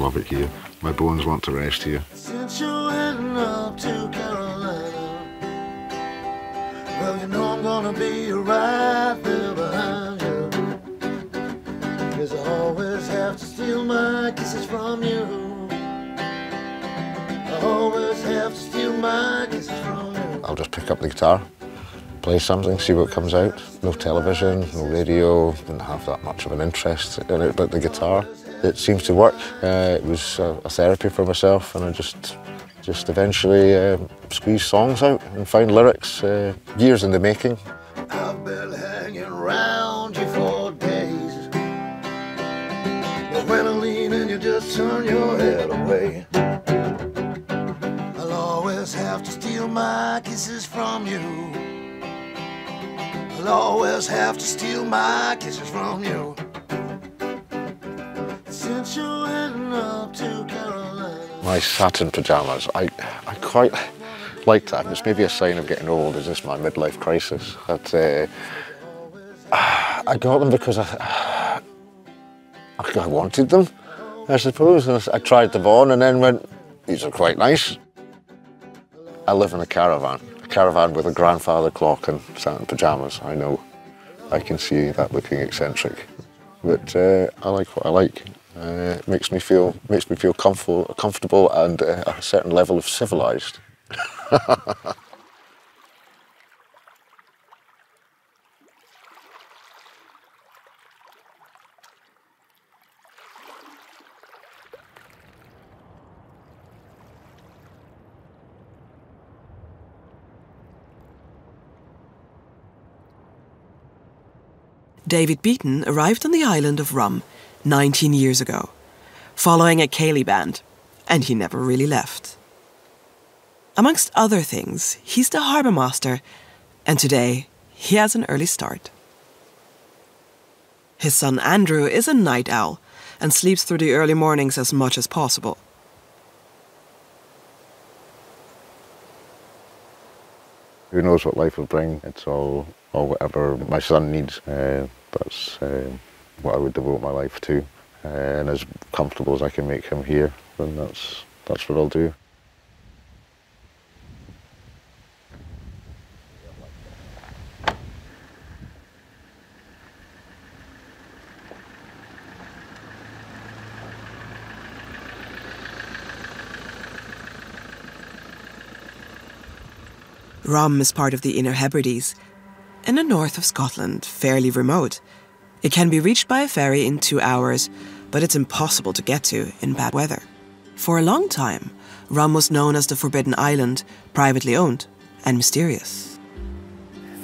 love it here. My bones want to rest here. Since you're heading up to Carolina, well, you know I'm gonna be right there behind you. 'Cause I always have to steal my kisses from you. I always have to steal my kisses from you. I'll just pick up the guitar, play something, see what comes out. No television, no radio, didn't have that much of an interest in it, but the guitar, it seems to work. It was a therapy for myself, and I just eventually squeezed songs out and found lyrics, years in the making. I've been hanging around you for days, but when I lean in, you just turn your head away. I'll always have to steal my kisses from you. I'll always have to steal my kisses from you. Since you're heading up to Carolina. My satin pyjamas, I quite like that. It's maybe a sign of getting old. Is this my midlife crisis? But I got them because I wanted them, I suppose. And I tried them on and then went, these are quite nice. I live in a caravan with a grandfather clock and satin pyjamas. I know I can see that looking eccentric, but I like what I like. It makes me feel comfortable and a certain level of civilized. David Beaton arrived on the island of Rum 19 years ago, following a ceilidh band, and he never really left. Amongst other things, he's the Harbourmaster, and today he has an early start. His son Andrew is a night owl and sleeps through the early mornings as much as possible. Who knows what life will bring? It's all whatever my son needs. That's what I would devote my life to. And as comfortable as I can make him here, then that's what I'll do. Rum is part of the Inner Hebrides, in the north of Scotland, fairly remote. It can be reached by a ferry in 2 hours, but it's impossible to get to in bad weather. For a long time, Rum was known as the Forbidden Island, privately owned and mysterious.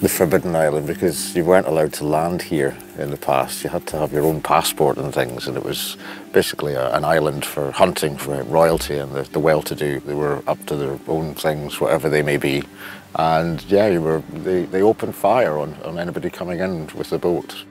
The Forbidden Island, because you weren't allowed to land here in the past. You had to have your own passport and things, and it was basically an island for hunting for royalty and the well-to-do. They were up to their own things, whatever they may be. And yeah, they opened fire on anybody coming in with the boat.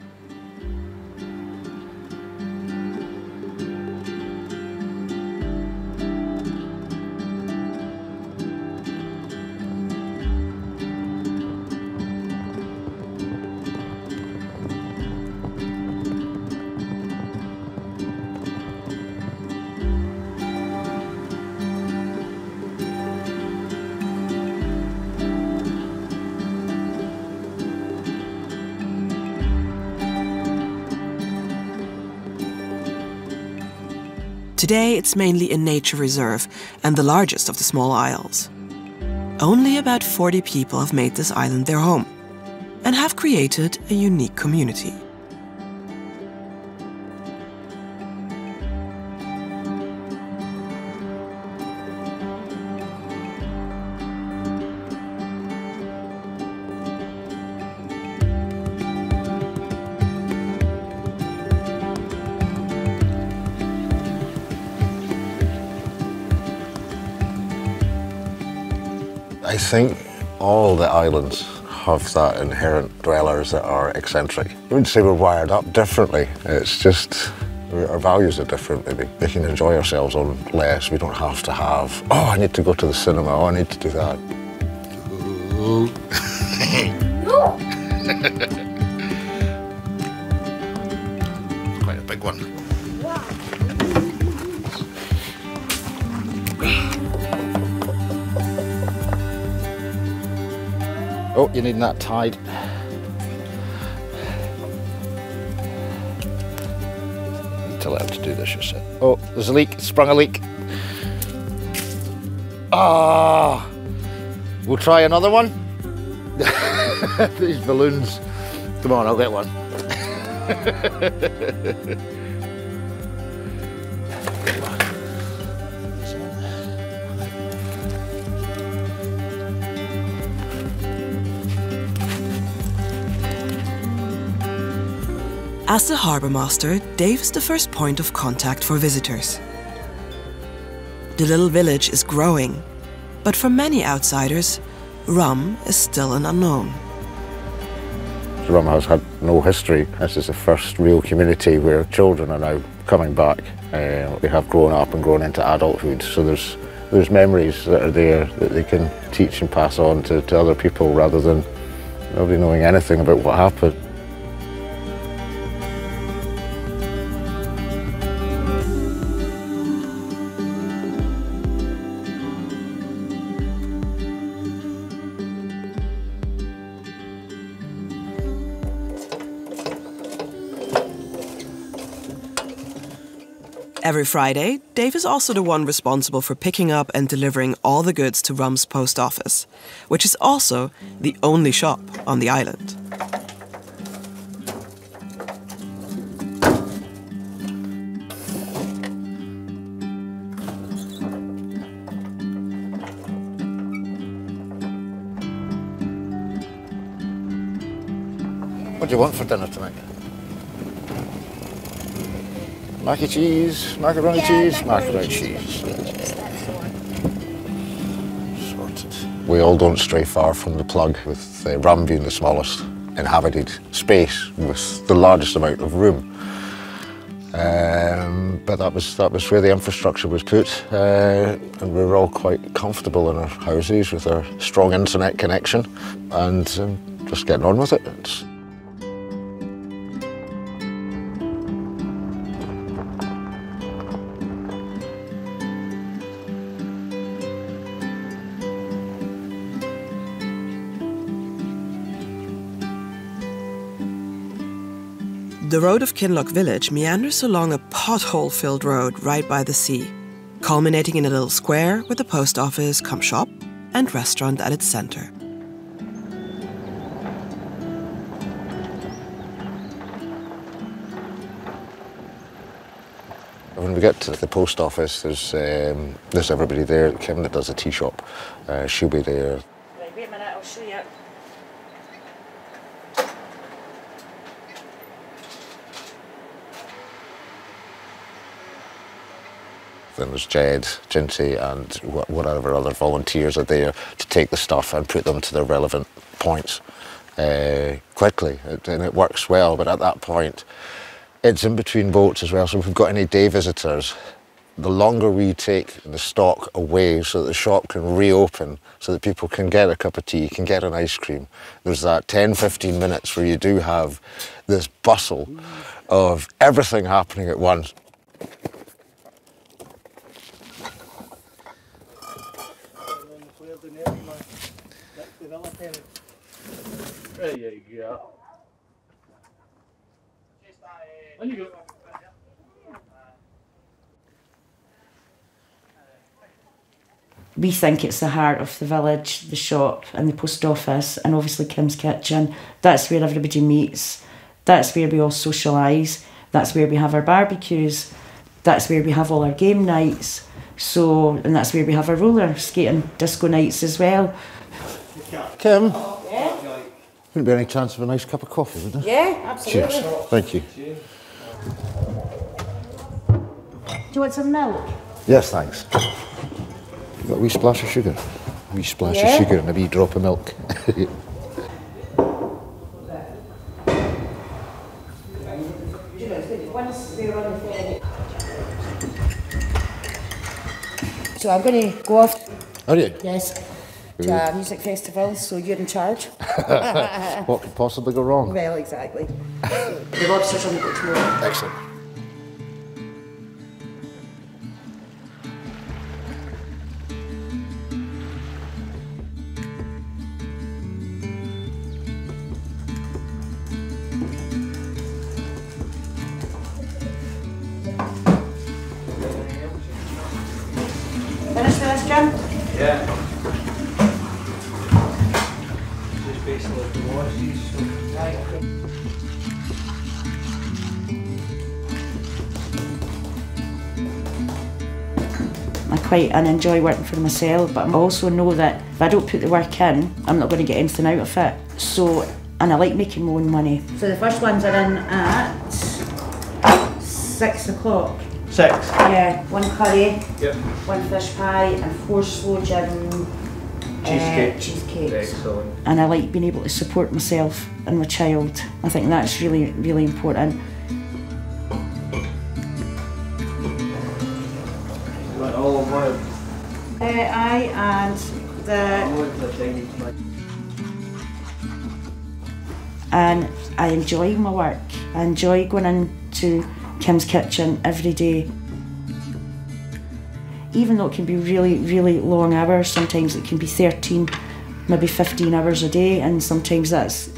Today, it's mainly a nature reserve and the largest of the small isles. Only about 40 people have made this island their home and have created a unique community. I think all the islands have that inherent dwellers that are eccentric. I wouldn't say we're wired up differently. It's just our values are different, maybe. We can enjoy ourselves on less. We don't have to have, oh, I need to go to the cinema, oh, I need to do that. It's quite a big one. Oh, you need that tied. Need to let him to do this yourself. Oh, there's a leak, sprung a leak. Ah, we'll try another one. These balloons. Come on, I'll get one. As the Harbourmaster, Dave is the first point of contact for visitors. The little village is growing, but for many outsiders, rum is still an unknown. Rum has had no history. This is the first real community where children are now coming back. They have grown up and grown into adulthood, so there's memories that are there that they can teach and pass on to other people rather than nobody knowing anything about what happened. Every Friday, Dave is also the one responsible for picking up and delivering all the goods to Rum's post office, which is also the only shop on the island. What do you want for dinner tonight? Mac and cheese, macaroni cheese, macaroni cheese. Sorted. We all don't stray far from the plug, with Rum being the smallest inhabited space with the largest amount of room. But that was where the infrastructure was put, and we were all quite comfortable in our houses with our strong internet connection and just getting on with it. The road of Kinloch Village meanders along a pothole-filled road right by the sea, culminating in a little square with a post office, cum shop, and restaurant at its centre. When we get to the post office, there's everybody there. Kim that does the tea shop, she'll be there. Right, wait a minute, I'll show you. Then there's Jed, Ginty, and whatever other volunteers are there to take the stuff and put them to the relevant points quickly. And it works well, but at that point, it's in between boats as well. So if we've got any day visitors, the longer we take the stock away so that the shop can reopen, so that people can get a cup of tea, can get an ice cream, there's that 10-15 minutes where you do have this bustle of everything happening at once. There you go. On you go. We think it's the heart of the village, the shop and the post office, and obviously Kim's kitchen. That's where everybody meets. That's where we all socialise. That's where we have our barbecues. That's where we have all our game nights. And that's where we have our roller skating disco nights as well. Kim? Yeah? Wouldn't be any chance of a nice cup of coffee, would there? Yeah, absolutely. Cheers. Thank you. Do you want some milk? Yes, thanks. You got a wee splash of sugar? A wee splash of Yeah. sugar and a wee drop of milk. So I'm going to go off. Are you? Yes. To a music festival, so you're in charge. What could possibly go wrong? Well, exactly. The lobsters on the boat tomorrow. Excellent. I quite enjoy working for myself, but I also know that if I don't put the work in, I'm not going to get anything out of it. So, and I like making my own money. So the first ones are in at 6 o'clock. 6? Yeah, 1 curry, Yep. 1 fish pie and 4 slow gin cheesecakes. Excellent. And I like being able to support myself and my child. I think that's really, really important. Right, all wild. Aye, and and I enjoy my work. I enjoy going into Kim's kitchen every day. Even though it can be really, really long hours, sometimes it can be 13, maybe 15 hours a day, and sometimes that's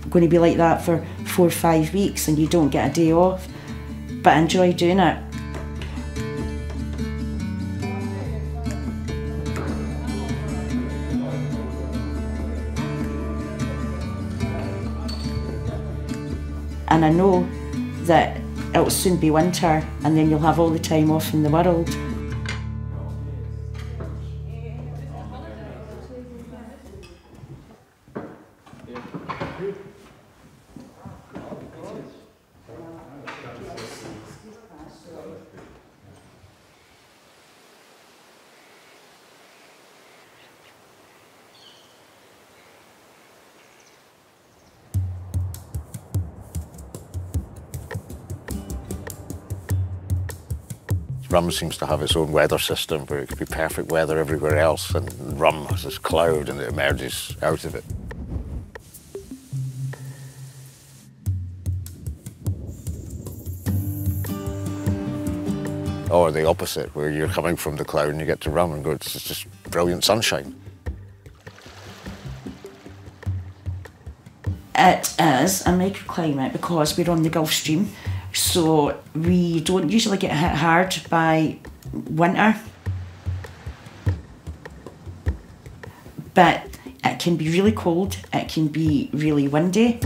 going to be like that for 4 or 5 weeks and you don't get a day off. But I enjoy doing it. And I know that it'll soon be winter and then you'll have all the time off in the world. Rum seems to have its own weather system where it could be perfect weather everywhere else, and rum has this cloud and it emerges out of it. Or the opposite, where you're coming from the cloud and you get to rum and go, it's just brilliant sunshine. It is a microclimate because we're on the Gulf Stream, so we don't usually get hit hard by winter. But it can be really cold, it can be really windy.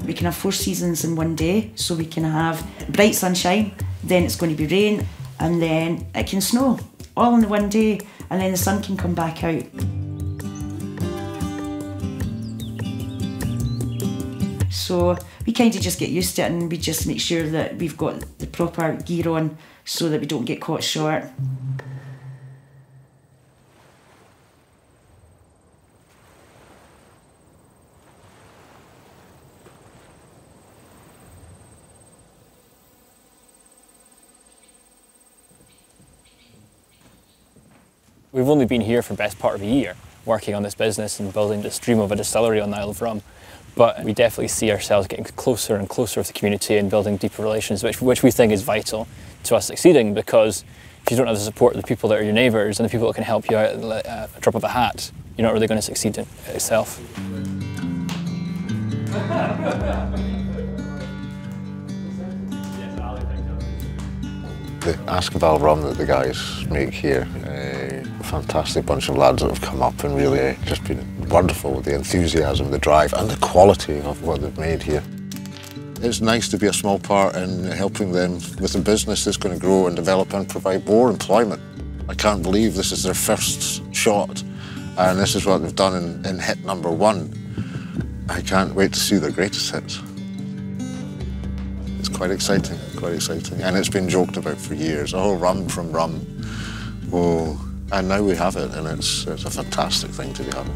We can have 4 seasons in one day, so we can have bright sunshine, then it's going to be rain, and then it can snow, all in the one day, and then the sun can come back out. So we kind of just get used to it, and we just make sure that we've got the proper gear on so that we don't get caught short. We've only been here for the best part of a year, working on this business and building this dream of a distillery on the Isle of Rum. But we definitely see ourselves getting closer and closer with the community and building deeper relations, which we think is vital to us succeeding, because if you don't have the support of the people that are your neighbours and the people that can help you out at a drop of a hat, you're not really going to succeed in itself. The Askeval rum that the guys make here, a fantastic bunch of lads that have come up and really just been wonderful with the enthusiasm, the drive and the quality of what they've made here. It's nice to be a small part in helping them with a business that's going to grow and develop and provide more employment. I can't believe this is their first shot and this is what they've done in hit number 1. I can't wait to see their greatest hits. It's quite exciting, and it's been joked about for years. Oh, rum from rum. Oh, and now we have it, and it's a fantastic thing to be having.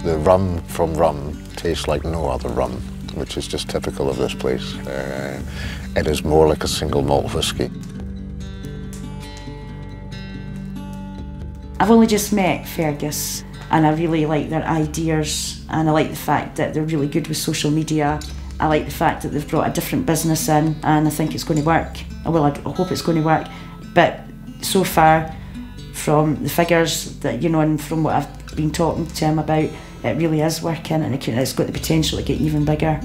The rum from rum tastes like no other rum, which is just typical of this place. It is more like a single malt whiskey. I've only just met Fergus and I really like their ideas, and I like the fact that they're really good with social media. I like the fact that they've brought a different business in, and I think it's going to work. Well, I hope it's going to work, but so far from the figures that, you know, and from what I've been talking to him about, it really is working, and it's got the potential to get even bigger.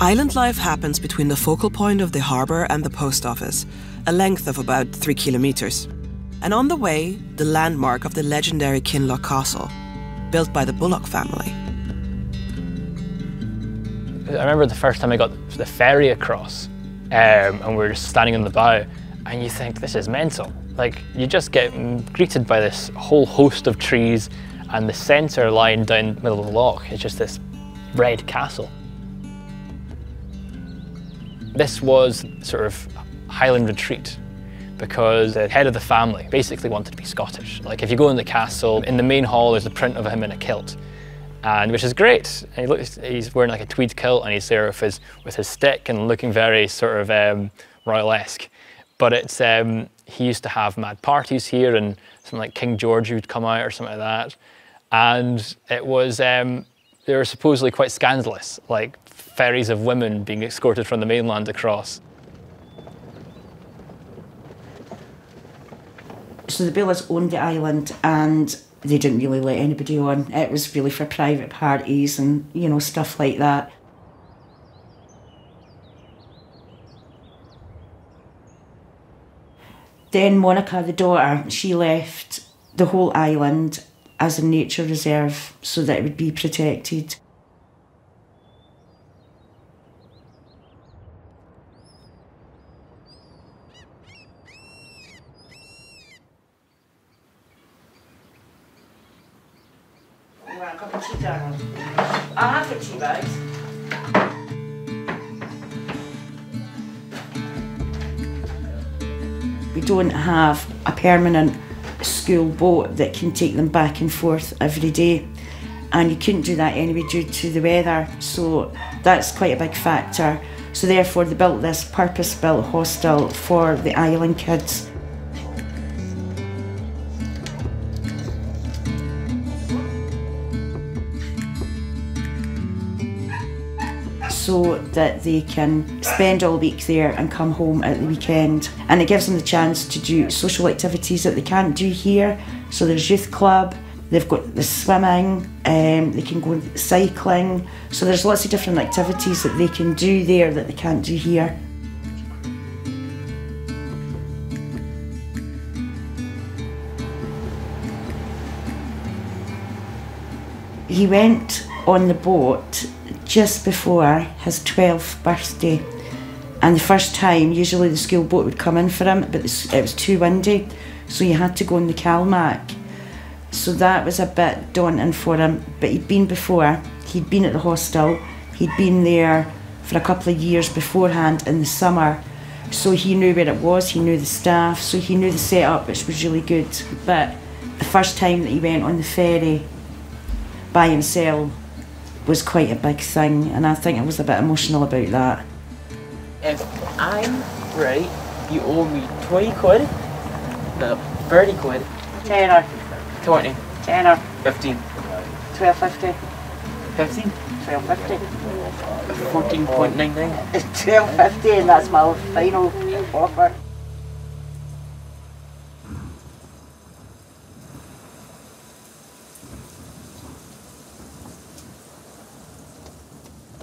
Island life happens between the focal point of the harbour and the post office, a length of about 3 kilometres. And on the way, the landmark of the legendary Kinloch Castle, built by the Bullock family. I remember the first time I got the ferry across, and we were just standing on the bow, and you think, this is mental. Like, you just get greeted by this whole host of trees, and the centre line down the middle of the loch is just this red castle. This was sort of Highland retreat, because the head of the family basically wanted to be Scottish. Like, if you go in the castle, in the main hall there's a print of him in a kilt, and which is great. And he's wearing like a tweed kilt, and he's there with his stick and looking very sort of royal-esque. But it's he used to have mad parties here, and something like King George would come out or something like that. And it was they were supposedly quite scandalous, like ferries of women being escorted from the mainland across. So the Bulls owned the island, and they didn't really let anybody on. It was really for private parties and, you know, stuff like that. Then Monica, the daughter, she left the whole island as a nature reserve so that it would be protected. You want a cup of tea, darling? I'll have the tea bags. We don't have a permanent school boat that can take them back and forth every day, and you couldn't do that anyway due to the weather, so that's quite a big factor. So therefore they built this purpose-built hostel for the island kids. So that they can spend all week there and come home at the weekend. And it gives them the chance to do social activities that they can't do here. So there's youth club, they've got the swimming, they can go cycling. So there's lots of different activities that they can do there that they can't do here. He went on the boat just before his 12th birthday, and the first time usually the school boat would come in for him, but it was too windy, so you had to go on the Calmac. So that was a bit daunting for him, but he'd been before. He'd been at the hostel, he'd been there for a couple of years beforehand in the summer, so he knew where it was, he knew the staff, so he knew the setup, which was really good. But the first time that he went on the ferry by himself was quite a big thing, and I think I was a bit emotional about that. If I'm right, you owe me 20 quid, no, 30 quid. 10 or 20. 10 or 15. 12.50. 15. 12.50. 14.99. It's 12.50, and that's my final offer.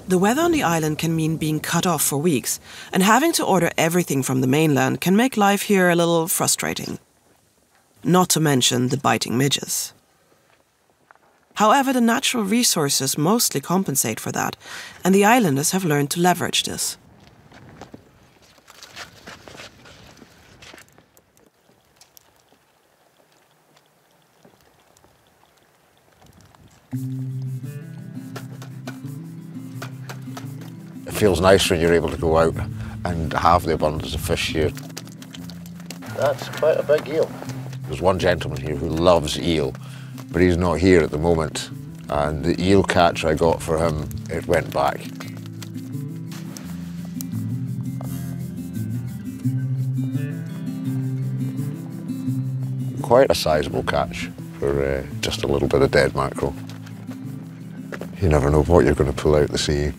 The weather on the island can mean being cut off for weeks, and having to order everything from the mainland can make life here a little frustrating. Not to mention the biting midges. However, the natural resources mostly compensate for that, and the islanders have learned to leverage this. It feels nice when you're able to go out and have the abundance of fish here. That's quite a big eel. There's one gentleman here who loves eel, but he's not here at the moment. And the eel catch I got for him, it went back. quite a sizable catch for just a little bit of dead mackerel. You never know what you're going to pull out the sea.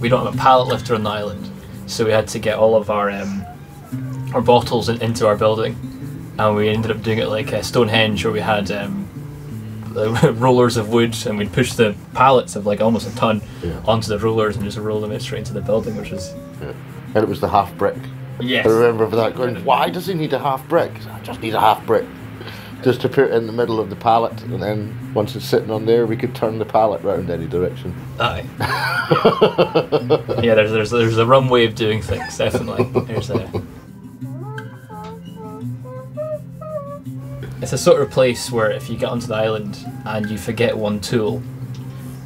We don't have a pallet lifter on the island, so we had to get all of our bottles into our building, and we ended up doing it like Stonehenge, where we had rollers of wood, and we'd push the pallets of like almost a ton onto the rollers and just roll them straight into the building, which was... Yeah. And it was the half brick. Yes. I remember that going, why does he need a half brick? I just need a half brick. Just to put it in the middle of the pallet, and then once it's sitting on there, we could turn the pallet round any direction. Aye. Yeah, there's a rum way of doing things, definitely. It's a sort of place where if you get onto the island and you forget one tool,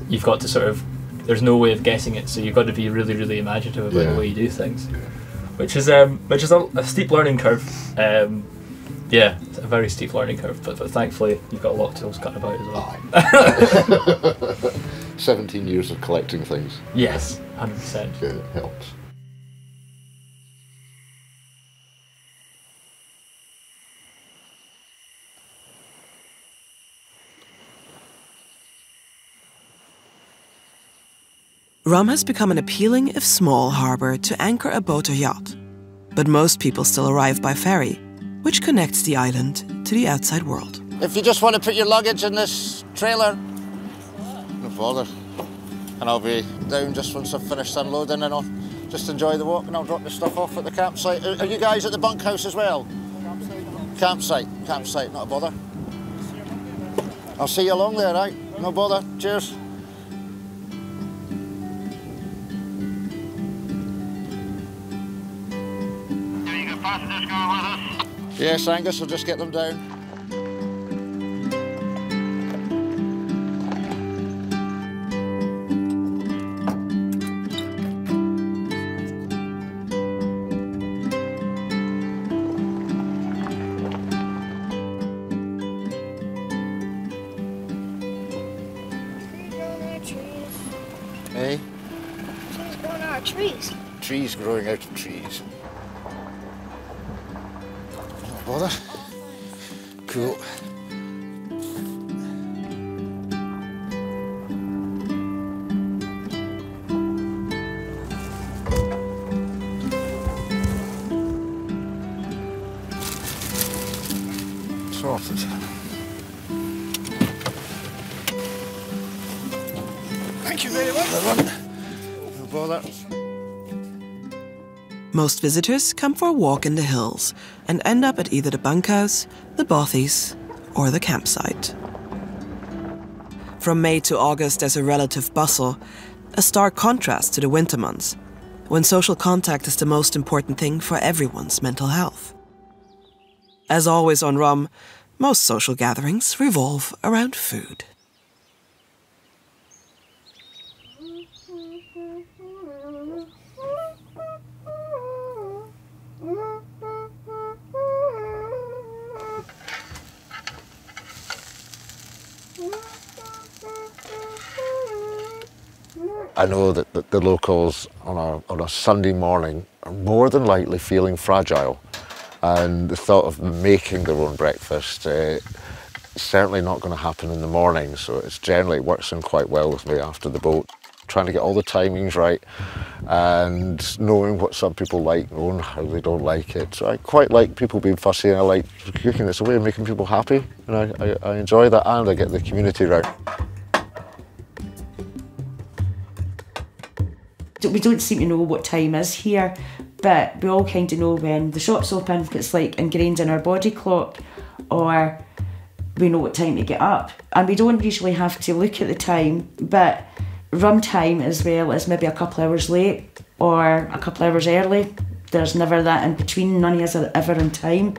you've got to sort of, there's no way of guessing it, so you've got to be really, really imaginative about the way you do things, which is a steep learning curve. Yeah, it's a very steep learning curve, but thankfully you've got a lot of tools cut about as well. 17 years of collecting things. Yes, 100%. Yeah, it helps. Rum has become an appealing, if small, harbour to anchor a boat or yacht. But most people still arrive by ferry, which connects the island to the outside world. If you just want to put your luggage in this trailer, no bother. And I'll be down just once I've finished unloading, and I'll just enjoy the walk, and I'll drop the stuff off at the campsite. Are you guys at the bunkhouse as well? Campsite, not a bother. I'll see you along there, right? No bother, cheers. Passengers going with us? Yes, Angus, we'll just get them down. Hey? Trees growing out of trees. Trees growing out of trees. Bother. Cool. Sorted. Thank you very much. No bother. Most visitors come for a walk in the hills and end up at either the bunkhouse, the bothies, or the campsite. From May to August, there's a relative bustle, a stark contrast to the winter months, when social contact is the most important thing for everyone's mental health. As always on Rum, most social gatherings revolve around food. I know that the locals on a Sunday morning are more than likely feeling fragile, and the thought of making their own breakfast is certainly not going to happen in the morning, so it generally works in quite well with me after the boat. Trying to get all the timings right and knowing what some people like, knowing how they don't like it. So I quite like people being fussy, and I like cooking. It's a way of making people happy, and I enjoy that, and I get the community round. We don't seem to know what time is here, but we all kind of know when the shop's open. It's like ingrained in our body clock, or we know what time to get up. And we don't usually have to look at the time, but rum time as well is maybe a couple hours late or a couple hours early. There's never that in between. None of us are ever on time.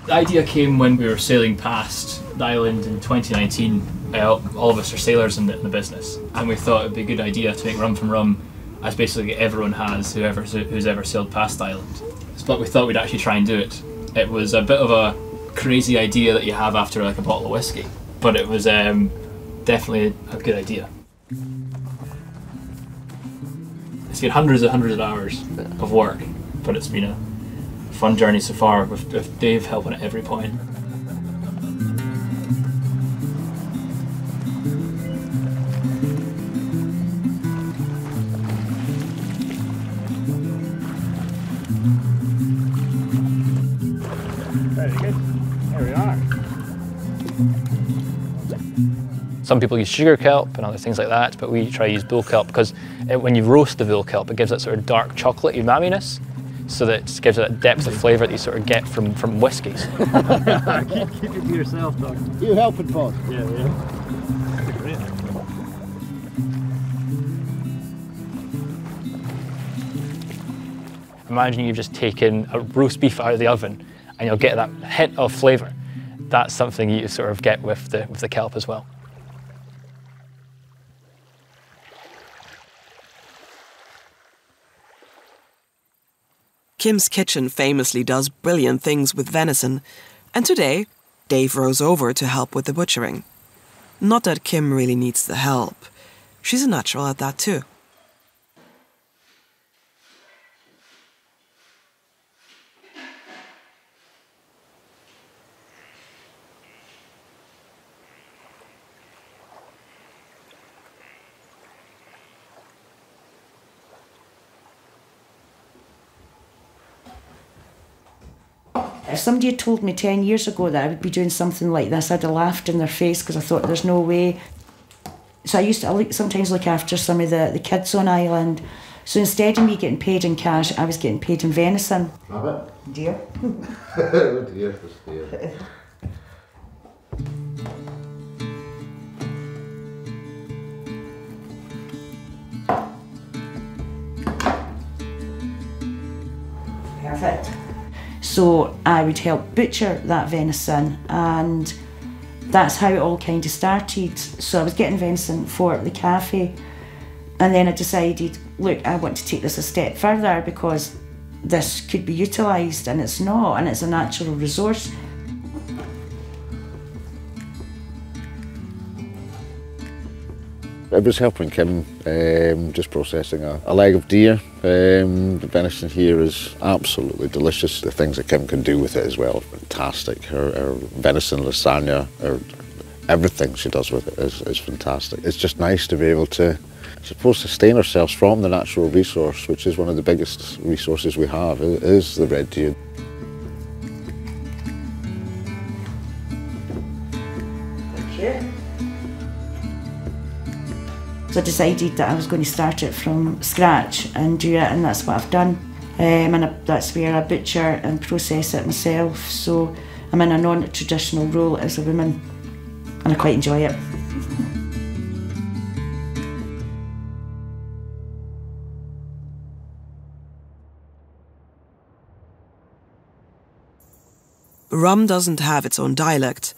The idea came when we were sailing past the island in 2019. All of us are sailors in the business, and we thought it would be a good idea to make rum from rum, as basically everyone has who's ever sailed past the island. But we thought we'd actually try and do it. It was a bit of a crazy idea that you have after like a bottle of whiskey, but it was definitely a good idea. It's been hundreds of hours of work, but it's been a fun journey so far with Dave helping at every point. Very good. There we are. Some people use sugar kelp and other things like that, but we try to use bull kelp because when you roast the bull kelp, it gives that sort of dark chocolate umami-ness, so that it gives it that depth of flavour that you sort of get from whiskies. keep it to yourself, Doug. You helping, Pod? Yeah. Great. Imagine you've just taken a roast beef out of the oven and you'll get that hit of flavour. That's something you sort of get with the kelp as well. Kim's Kitchen famously does brilliant things with venison, and today Dave rows over to help with the butchering. Not that Kim really needs the help. She's a natural at that too. If somebody had told me 10 years ago that I would be doing something like this, I'd have laughed in their face because I thought there's no way. So I used to sometimes look after some of the kids on island. So instead of me getting paid in cash, I was getting paid in venison. Rabbit? Deer. Oh dear, this deer. Perfect. So I would help butcher that venison, and that's how it all kind of started. So I was getting venison for the cafe, and then I decided, look, I want to take this a step further because this could be utilised, and it's not, and it's a natural resource. I was helping Kim, just processing a leg of deer. The venison here is absolutely delicious. The things that Kim can do with it as well, fantastic. Her venison lasagna, everything she does with it is fantastic. It's just nice to be able to, I suppose, sustain ourselves from the natural resource, which is one of the biggest resources we have, is the red deer. Thank you. So I decided that I was going to start it from scratch and do it, and that's what I've done. That's where I butcher and process it myself. So I'm in a non-traditional role as a woman, and I quite enjoy it. Rum doesn't have its own dialect,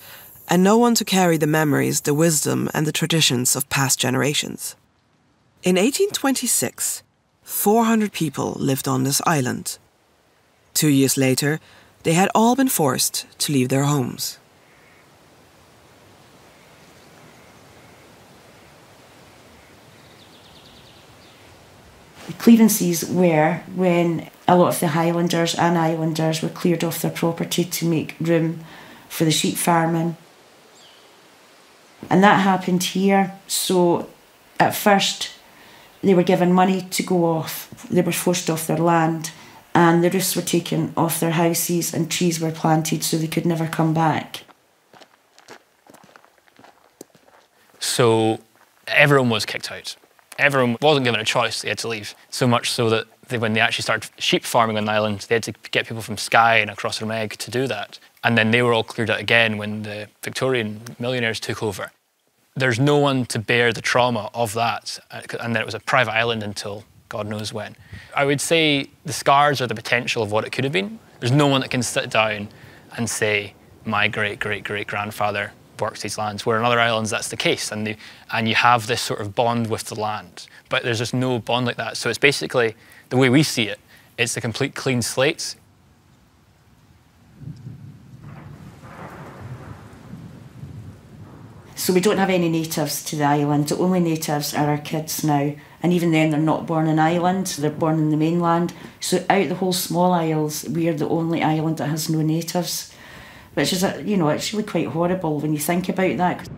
and no one to carry the memories, the wisdom and the traditions of past generations. In 1826, 400 people lived on this island. 2 years later, they had all been forced to leave their homes. The clearances were when a lot of the Highlanders and Islanders were cleared off their property to make room for the sheep farming. And that happened here. So at first they were given money to go off. They were forced off their land, and the roofs were taken off their houses and trees were planted so they could never come back. So everyone was kicked out. Everyone wasn't given a choice, they had to leave. So much so that when they actually started sheep farming on the island, they had to get people from Skye and across Meg to do that. And then they were all cleared out again when the Victorian millionaires took over. There's no one to bear the trauma of that, and then it was a private island until God knows when. I would say the scars are the potential of what it could have been. There's no one that can sit down and say, my great-great-great-grandfather worked these lands, where on other islands that's the case, and you have this sort of bond with the land. But there's just no bond like that. So it's basically, the way we see it, it's a complete clean slate. So we don't have any natives to the island. The only natives are our kids now. And even then, they're not born in Ireland, they're born in the mainland. So out of the whole small isles, we are the only island that has no natives. Which is, you know, it's really quite horrible when you think about that.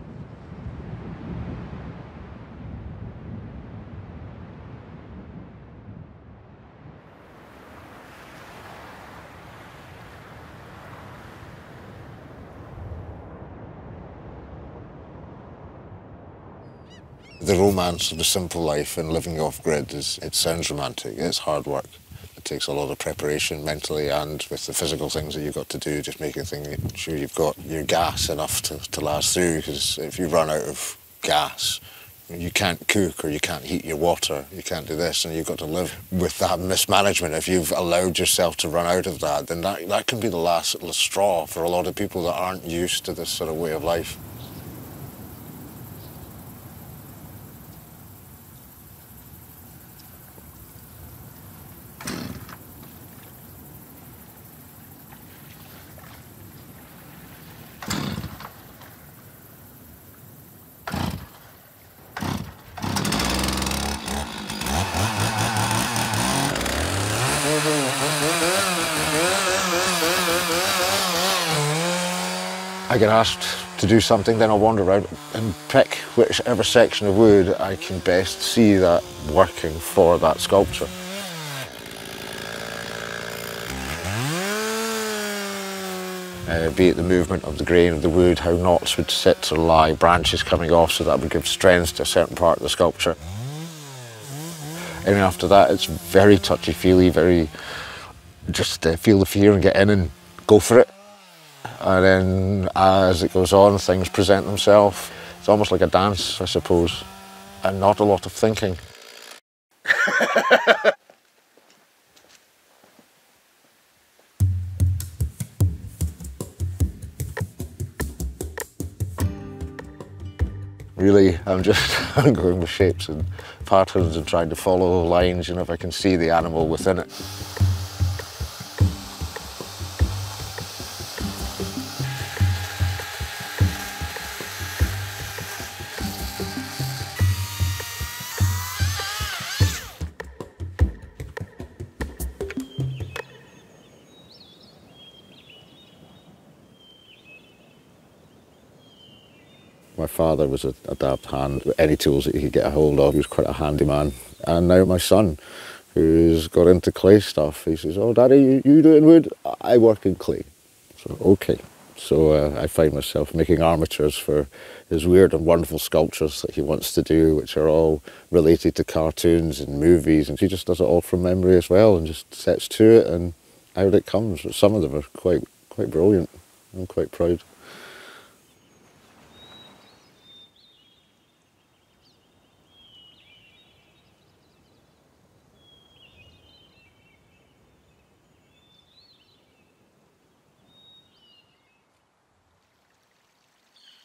The romance of the simple life and living off-grid it sounds romantic. It's hard work. It takes a lot of preparation mentally and with the physical things that you've got to do, just making sure you've got your gas enough to last through, because if you run out of gas, you can't cook or you can't heat your water, you can't do this, and you've got to live with that mismanagement. If you've allowed yourself to run out of that, then that can be the last little straw for a lot of people that aren't used to this sort of way of life. I get asked to do something, then I'll wander around and pick whichever section of wood I can best see that working for that sculpture. Be it the movement of the grain of the wood, how knots would sit or lie, branches coming off, so that would give strength to a certain part of the sculpture. And after that, it's very touchy-feely, very just feel the fear and get in and go for it. And then as it goes on, things present themselves. It's almost like a dance, I suppose, and not a lot of thinking. Really, I'm going with shapes and patterns and trying to follow lines, you know, if I can see the animal within it. My father was a daft hand with any tools that he could get a hold of. He was quite a handy man. And now my son, who's got into clay stuff, he says, "Oh, Daddy, you doing wood? I work in clay." So, okay. So I find myself making armatures for his weird and wonderful sculptures that he wants to do, which are all related to cartoons and movies. And he just does it all from memory as well and just sets to it, and out it comes. Some of them are quite brilliant. I'm quite proud.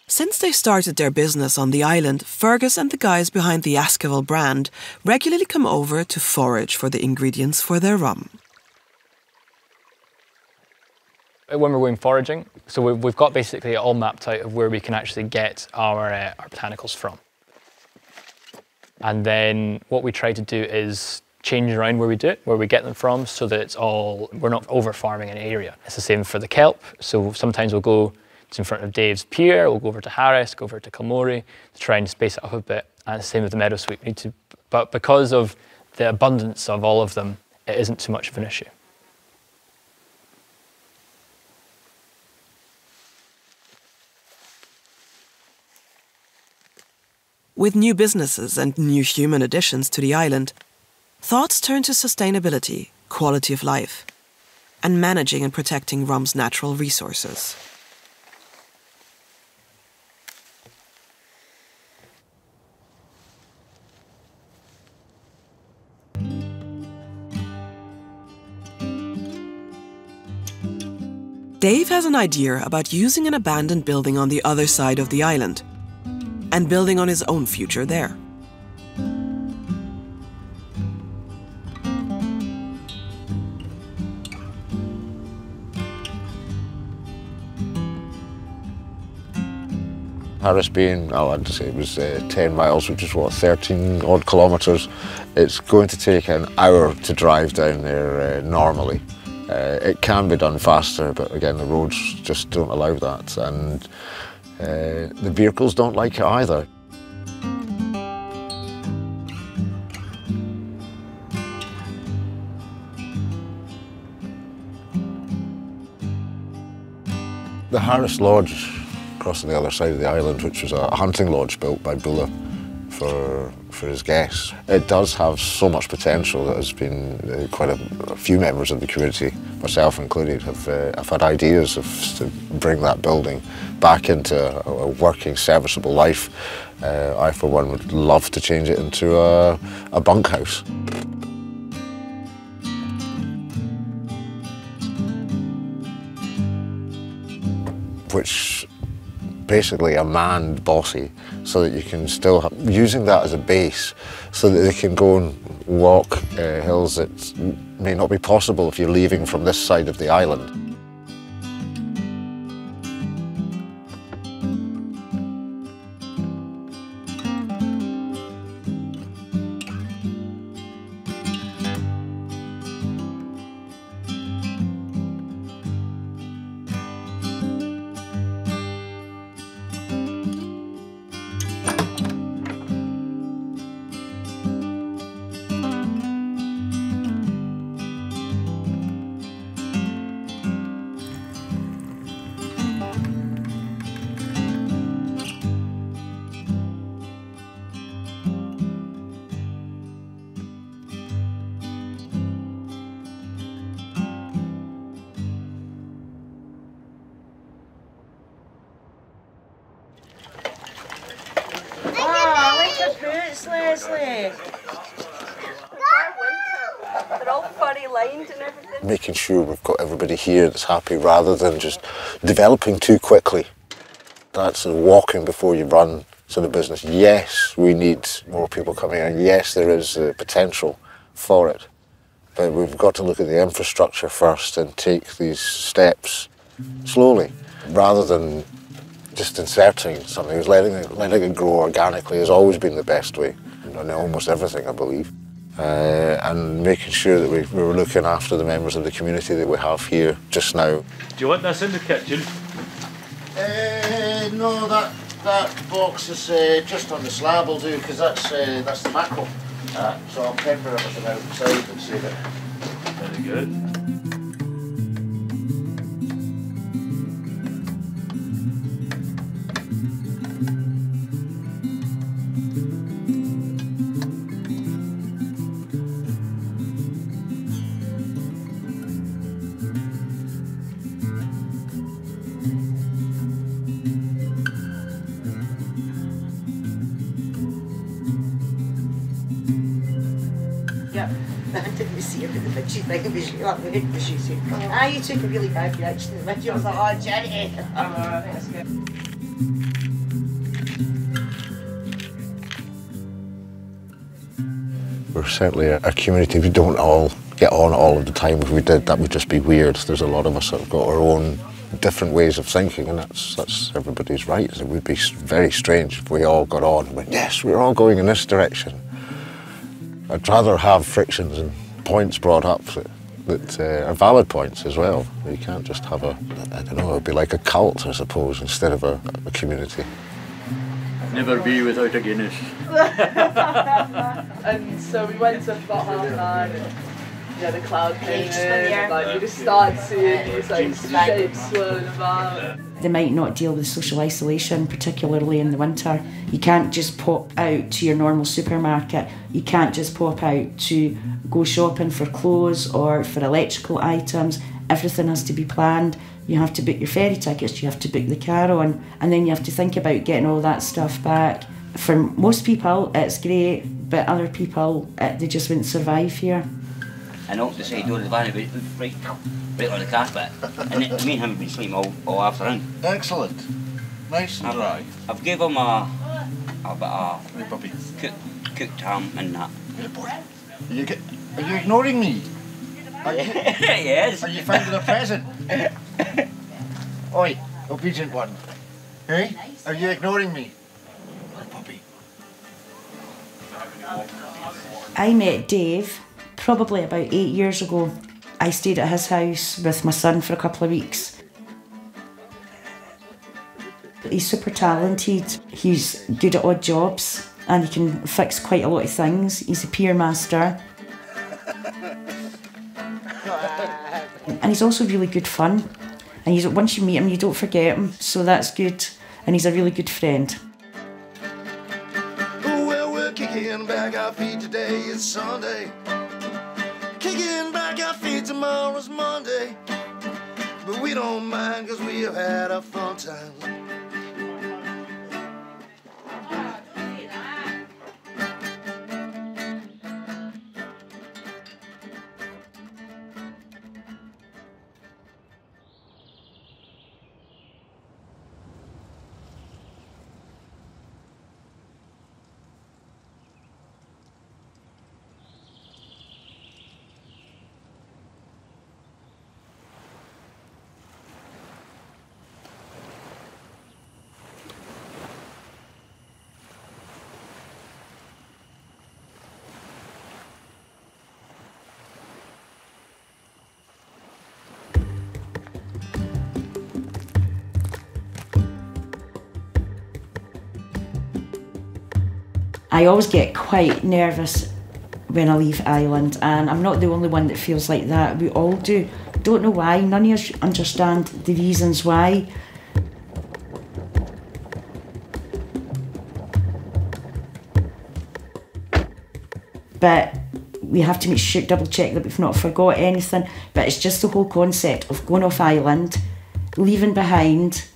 Since they started their business on the island, Fergus and the guys behind the Askeval brand regularly come over to forage for the ingredients for their rum. When we're going foraging, so we've got basically all mapped out of where we can actually get our botanicals from. And then what we try to do is change around where we do it, where we get them from, so that we're not over farming an area. It's the same for the kelp, so sometimes we'll go in front of Dave's Pier, we'll go over to Harris, go over to Kilmorey to try and space it up a bit. And it's the same with the meadowsweet. We need to, but because of the abundance of all of them, it isn't too much of an issue. With new businesses and new human additions to the island, thoughts turn to sustainability, quality of life, and managing and protecting rum's natural resources. Dave has an idea about using an abandoned building on the other side of the island and building on his own future there. Harris being, I'd say it was 10 miles, which is what, 13 odd kilometres. It's going to take an hour to drive down there normally. It can be done faster, but again, the roads just don't allow that. And the vehicles don't like it either. The Harris Lodge across on the other side of the island, which was a hunting lodge built by Buller for his guests. It does have so much potential that has been quite a few members of the community, myself included, have had ideas to bring that building back into a working, serviceable life. I, for one, would love to change it into a bunkhouse. Which basically a manned bossy, so that you can still have, using that as a base, so that they can go and walk hills that may not be possible if you're leaving from this side of the island. Leslie. They're all furry lined and everything. Making sure we've got everybody here that's happy rather than just developing too quickly. That's walking before you run to the business. Yes, we need more people coming in. Yes, there is the potential for it. But we've got to look at the infrastructure first and take these steps slowly rather than just inserting something. Letting it grow organically has always been the best way in almost everything, I believe. And making sure that we were looking after the members of the community that we have here just now. Do you want this in the kitchen? No, that box is just on the slab will do, because that's the mackerel. So I'll pepper everything outside and save it. Very good. She's like, she's like, she said, ah, you took a really bad reaction in the video. I was like, oh, Jenny. That's good. We're certainly a community. We don't all get on all of the time. If we did, that would just be weird. There's a lot of us that have got our own different ways of thinking, and that's everybody's right. It would be very strange if we all got on and went, yes, we're all going in this direction. I'd rather have frictions and points brought up that are valid points as well. You can't just have I don't know, it'd be like a cult, I suppose, instead of a community. Never be without a Guinness. And so we went to about half an and yeah, the cloud came in, and like we just started seeing these like shapes swirling about. They might not deal with social isolation, particularly in the winter. You can't just pop out to your normal supermarket. You can't just pop out to go shopping for clothes or for electrical items. Everything has to be planned. You have to book your ferry tickets, you have to book the car on, and then you have to think about getting all that stuff back. For most people, it's great, but other people, they just wouldn't survive here. and out the side door of the van, right on the carpet. And me and him have been sleeping all afternoon. Excellent. Nice and dry. I've gave him a bit of cooked ham and that. Good boy. Are you ignoring me? Yes. Are you finding a present? Oi, obedient one. Hey? Are you ignoring me? Poor puppy. I met Dave probably about 8 years ago. I stayed at his house with my son for a couple of weeks. He's super talented, he's good at odd jobs and he can fix quite a lot of things. He's a pier master. And he's also really good fun. And once you meet him, you don't forget him, so that's good. And he's a really good friend. Well, we're kicking back our feet, today is Sunday. Kicking back our feet, tomorrow's Monday. But we don't mind, cause we have had a fun time. I always get quite nervous when I leave Ireland, and I'm not the only one that feels like that. We all do. Don't know why, none of us understand the reasons why. But we have to double check that we've not forgot anything. But it's just the whole concept of going off island, leaving behind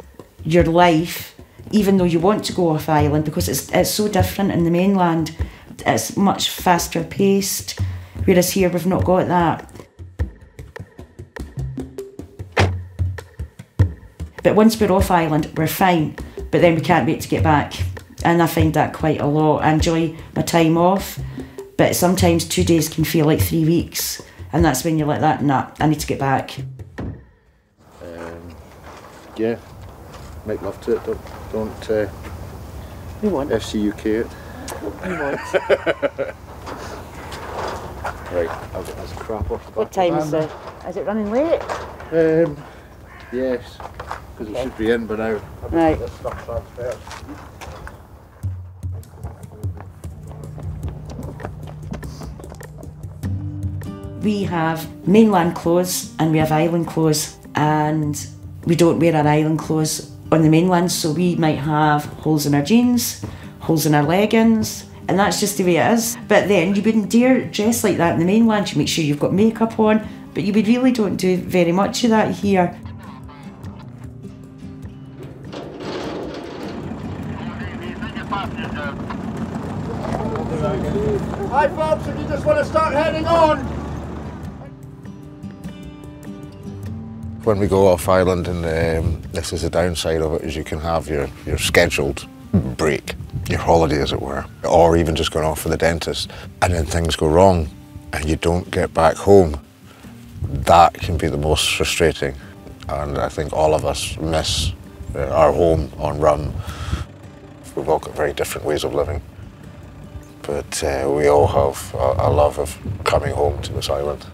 your life, even though you want to go off island, because it's so different in the mainland. It's much faster paced, whereas here we've not got that. But once we're off island, we're fine, but then we can't wait to get back. And I find that quite a lot. I enjoy my time off, but sometimes 2 days can feel like 3 weeks, and that's when you're like that, nah, I need to get back. Yeah, make love to it, don't We won't. FCUK it. We won't. Right, I'll get this crap off the back. What time is it? Is it running late? Yes, because it should be in by now. Right. This stuff transfers. We have mainland clothes and we have island clothes, and we don't wear our island clothes on the mainland, so we might have holes in our jeans, holes in our leggings, and that's just the way it is. But then you wouldn't dare dress like that in the mainland. You make sure you've got makeup on, but you really don't do very much of that here. Hi folks, if you just want to start heading on. When we go off island, and this is the downside of it, is you can have your scheduled break, your holiday as it were, or even just going off for the dentist, and then things go wrong and you don't get back home. That can be the most frustrating, and I think all of us miss our home on Rum. We've all got very different ways of living, but we all have a love of coming home to this island.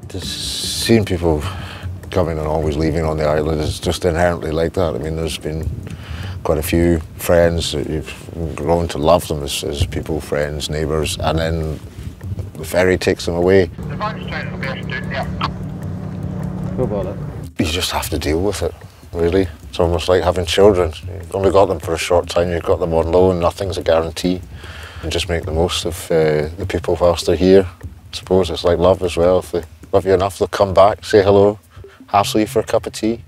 Just seeing people coming and always leaving on the island is just inherently like that. I mean, there's been quite a few friends that you've grown to love them as people, friends, neighbours, and then the ferry takes them away. What about it? You just have to deal with it, really. It's almost like having children. You've only got them for a short time, you've got them on loan, nothing's a guarantee. And just make the most of the people whilst they're here. I suppose it's like love as well. If they love you enough, they'll come back, say hello, hassle you for a cup of tea.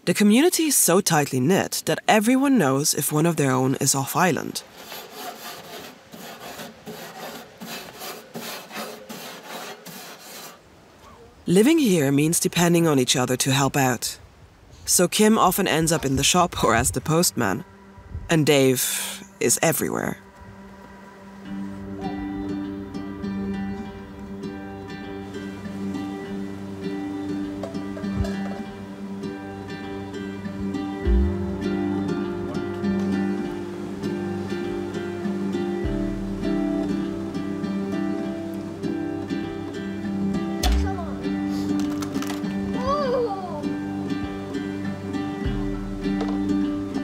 The community is so tightly knit that everyone knows if one of their own is off island. Living here means depending on each other to help out. So Kim often ends up in the shop or as the postman. And Dave is everywhere.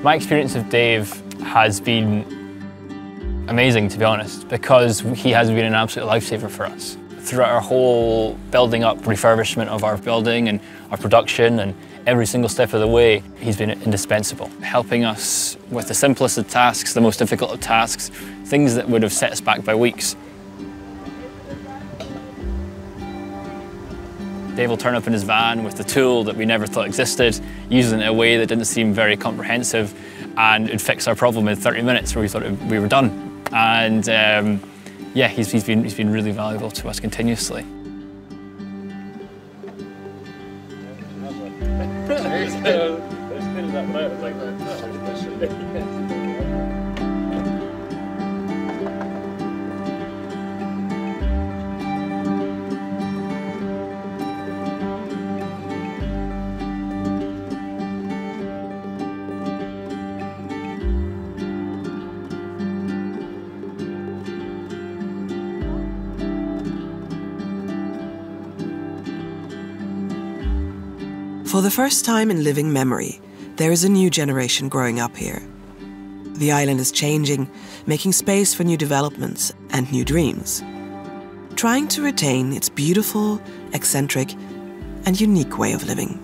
My experience of Dave has been amazing, to be honest, because he has been an absolute lifesaver for us. Throughout our whole building up, refurbishment of our building and our production and every single step of the way, he's been indispensable, helping us with the simplest of tasks, the most difficult of tasks, things that would have set us back by weeks. Dave will turn up in his van with the tool that we never thought existed, using it in a way that didn't seem very comprehensive, and it'd fix our problem in 30 minutes where we thought we were done. And yeah, he's been really valuable to us continuously. For the first time in living memory, there is a new generation growing up here. The island is changing, making space for new developments and new dreams, trying to retain its beautiful, eccentric, and unique way of living.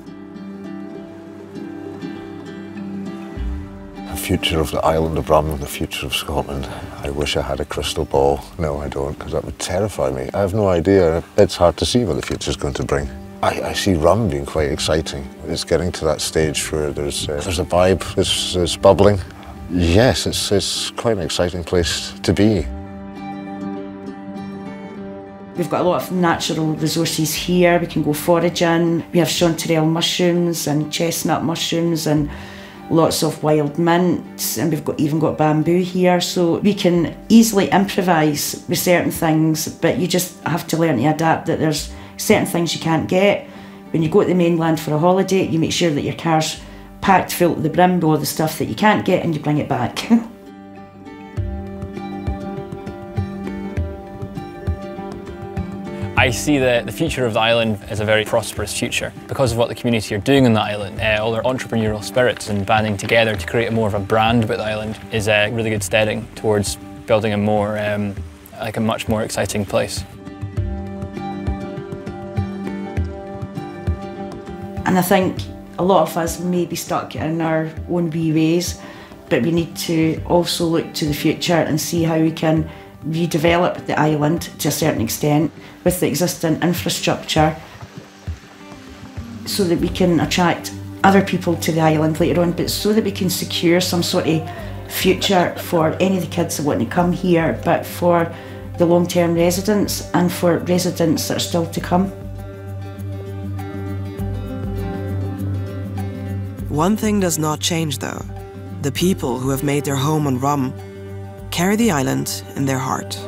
The future of the island of rum, the future of Scotland. I wish I had a crystal ball. No, I don't, because that would terrify me. I have no idea. It's hard to see what the future's going to bring. I see rum being quite exciting. It's getting to that stage where there's a vibe, it's bubbling. Yes, it's quite an exciting place to be. We've got a lot of natural resources here. We can go foraging. We have chanterelle mushrooms and chestnut mushrooms and lots of wild mint, and we've even got bamboo here, so we can easily improvise with certain things, but you just have to learn to adapt that there's certain things you can't get. When you go to the mainland for a holiday, you make sure that your car's packed full to the brim with all the stuff that you can't get and you bring it back. I see the future of the island as a very prosperous future because of what the community are doing on the island. All their entrepreneurial spirits and banding together to create more of a brand about the island is a really good steading towards building a more, like a much more exciting place. And I think a lot of us may be stuck in our own wee ways, but we need to also look to the future and see how we can redevelop the island to a certain extent with the existing infrastructure so that we can attract other people to the island later on, but so that we can secure some sort of future for any of the kids that want to come here, but for the long-term residents and for residents that are still to come. One thing does not change though. The people who have made their home on rum carry the island in their heart.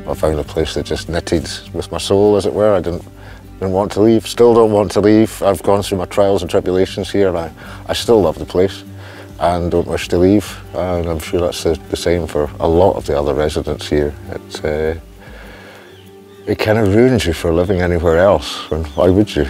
I found a place that just knitted with my soul, as it were. I didn't want to leave, still don't want to leave. I've gone through my trials and tribulations here, and I still love the place and don't wish to leave. And I'm sure that's the same for a lot of the other residents here. It kind of ruins you for living anywhere else, and why would you?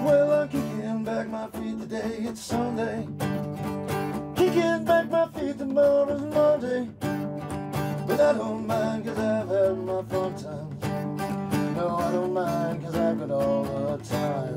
Well, I'm kicking back my feet today, it's Sunday. Kicking back my feet, tomorrow's Monday. But I don't mind, cause I've had my fun times. No, I don't mind, cause I've got all the time.